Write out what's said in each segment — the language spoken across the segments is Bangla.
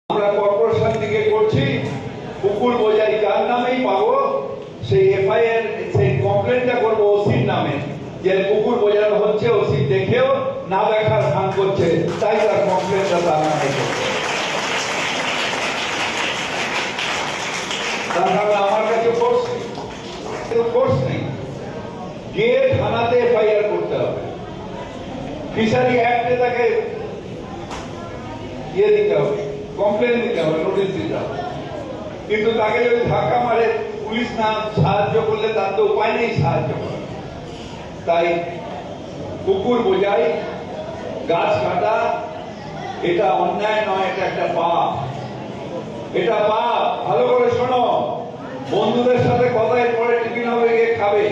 আমরা কর্পোরেশন থেকে করছি, পুকুর বোঝাই কার নামেই পাবো সেই এফআইআর, সেই কমপ্লেনটা করবো ওসির নামে, যে পুকুর বোঝানো হচ্ছে, ওসি দেখেও না দেখার ভান করছে, তাই তার কমপ্লেনটা তার নামে করবে। তাহলে আমার কাছে ফোর্স নেই, গিয়ে থানাতে এফআইআর করতে হবে, ফিশারি অ্যাক্টে তাকে ইয়ে দিতে হবে, কমপ্লেন দিতে হবে, নোটিশ দিতে হবে। কিন্তু তাকে যদি ধাক্কা মারে পুলিশ না সাহায্য করলে তার তো উপায় নেই সাহায্য করার। তাই পুকুর বোঝাই, গাছ কাটা এটা অন্যায় নয়, এটা একটা পাপ, এটা পাপ। ভালো করে শোনো, বন্ধুদের সাথে কথায় পরে টিফিন হবে, গিয়ে খাবে।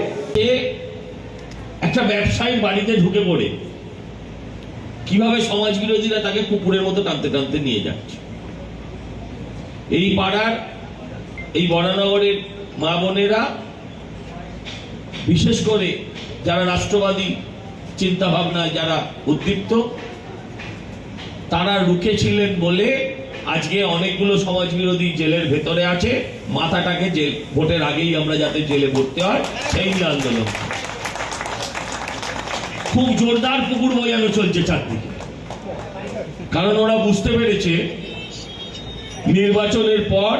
একটা ব্যবসায়ী বাড়িতে ঢুকে পড়ে কিভাবে সমাজ বিরোধীরা তাকে কুকুরের মতো টানতে টানতে নিয়ে যাচ্ছে। এই পাড়ার, এই বরানগরের মা বোনেরা, বিশেষ করে যারা রাষ্ট্রবাদী চিন্তা ভাবনায় যারা উদ্দীপ্ত, তারা রুখেছিলেন বলে আজকে অনেকগুলো সমাজ বিরোধী জেলের ভেতরে আছে। মাথাটাকে ভোটের আগেই আমরা যাতে জেলে ভরতে হয় সেই আন্দোলন। খুব জোরদার পুকুর বোঝানো চলছে চারদিকে, কারণ ওরা বুঝতে পেরেছে নির্বাচনের পর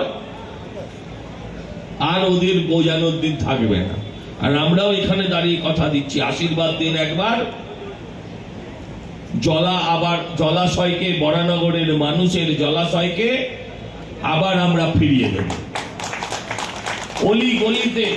আর ওদের বোঝানোর দিন থাকবে না। আর আমরাও এখানে দাঁড়িয়ে কথা দিচ্ছি, আশীর্বাদ দিন একবার, জলাশয়কে, বরানগরের মানুষের জলাশয়কে আবার আমরা ফিরিয়ে দেব। অলি গলিতে